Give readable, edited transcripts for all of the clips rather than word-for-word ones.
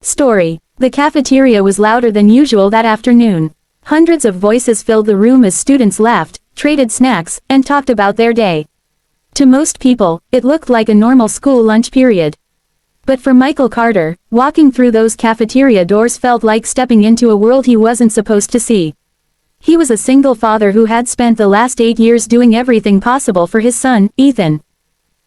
Story. The cafeteria was louder than usual that afternoon. Hundreds of voices filled the room as students laughed, traded snacks, and talked about their day. To most people, it looked like a normal school lunch period. But for Michael Carter, walking through those cafeteria doors felt like stepping into a world he wasn't supposed to see. He was a single father who had spent the last 8 years doing everything possible for his son, Ethan.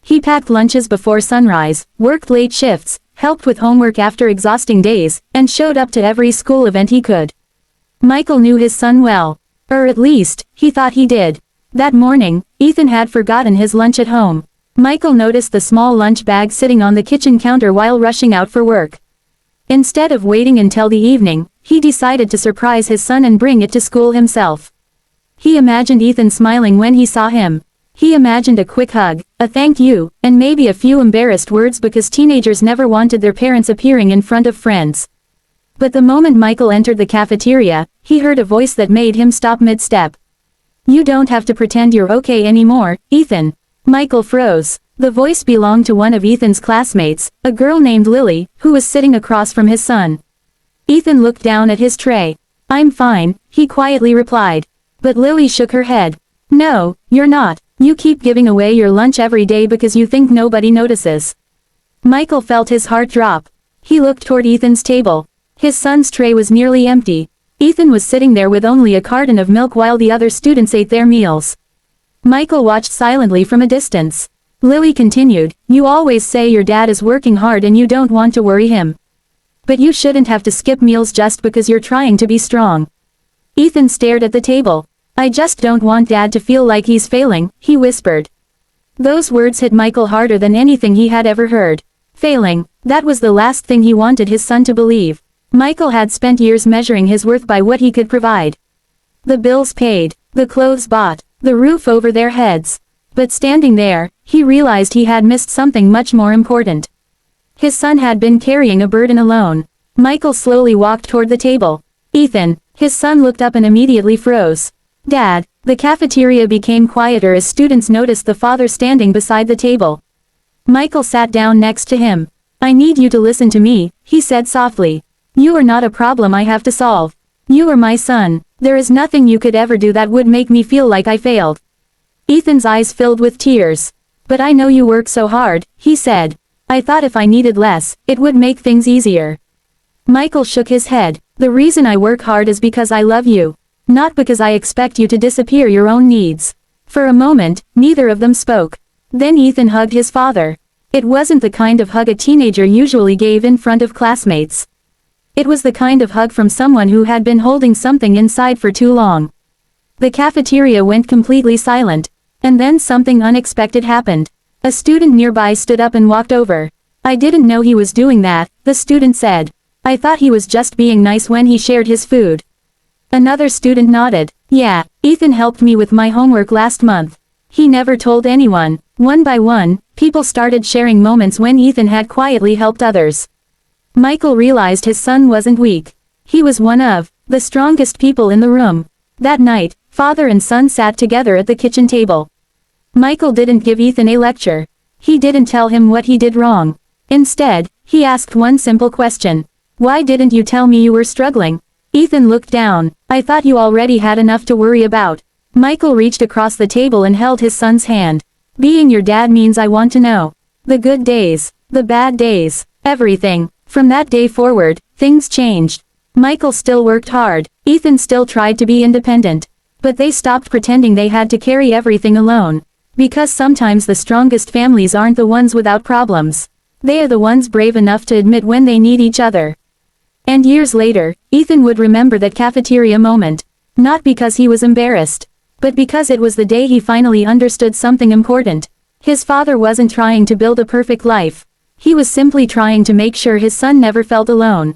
He packed lunches before sunrise, worked late shifts, helped with homework after exhausting days, and showed up to every school event he could. Michael knew his son well. Or at least, he thought he did. That morning, Ethan had forgotten his lunch at home. Michael noticed the small lunch bag sitting on the kitchen counter while rushing out for work. Instead of waiting until the evening, he decided to surprise his son and bring it to school himself. He imagined Ethan smiling when he saw him. He imagined a quick hug, a thank you, and maybe a few embarrassed words because teenagers never wanted their parents appearing in front of friends. But the moment Michael entered the cafeteria, he heard a voice that made him stop mid-step. "You don't have to pretend you're okay anymore, Ethan." Michael froze. The voice belonged to one of Ethan's classmates, a girl named Lily, who was sitting across from his son. Ethan looked down at his tray. "I'm fine," he quietly replied. But Lily shook her head. "No, you're not. You keep giving away your lunch every day because you think nobody notices." Michael felt his heart drop. He looked toward Ethan's table. His son's tray was nearly empty. Ethan was sitting there with only a carton of milk while the other students ate their meals. Michael watched silently from a distance. Lily continued, "You always say your dad is working hard and you don't want to worry him. But you shouldn't have to skip meals just because you're trying to be strong." Ethan stared at the table. "I just don't want Dad to feel like he's failing," he whispered. Those words hit Michael harder than anything he had ever heard. Failing, that was the last thing he wanted his son to believe. Michael had spent years measuring his worth by what he could provide. The bills paid, the clothes bought, the roof over their heads. But standing there, he realized he had missed something much more important. His son had been carrying a burden alone. Michael slowly walked toward the table. "Ethan," his son looked up and immediately froze. "Dad." The cafeteria became quieter as students noticed the father standing beside the table. Michael sat down next to him. "I need you to listen to me," he said softly. "You are not a problem I have to solve. You are my son. There is nothing you could ever do that would make me feel like I failed." Ethan's eyes filled with tears. "But I know you work so hard," he said. "I thought if I needed less, it would make things easier." Michael shook his head. "The reason I work hard is because I love you. Not because I expect you to disappear your own needs." For a moment, neither of them spoke. Then Ethan hugged his father. It wasn't the kind of hug a teenager usually gave in front of classmates. It was the kind of hug from someone who had been holding something inside for too long. The cafeteria went completely silent. And then something unexpected happened. A student nearby stood up and walked over. "I didn't know he was doing that," the student said. "I thought he was just being nice when he shared his food." Another student nodded. "Yeah, Ethan helped me with my homework last month. He never told anyone." One by one, people started sharing moments when Ethan had quietly helped others. Michael realized his son wasn't weak. He was one of the strongest people in the room. That night, father and son sat together at the kitchen table. Michael didn't give Ethan a lecture. He didn't tell him what he did wrong. Instead, he asked one simple question. "Why didn't you tell me you were struggling?" Ethan looked down. "I thought you already had enough to worry about." Michael reached across the table and held his son's hand. "Being your dad means I want to know. The good days, the bad days, everything." From that day forward, things changed. Michael still worked hard. Ethan still tried to be independent. But they stopped pretending they had to carry everything alone. Because sometimes the strongest families aren't the ones without problems. They are the ones brave enough to admit when they need each other. And years later, Ethan would remember that cafeteria moment. Not because he was embarrassed, but because it was the day he finally understood something important. His father wasn't trying to build a perfect life. He was simply trying to make sure his son never felt alone.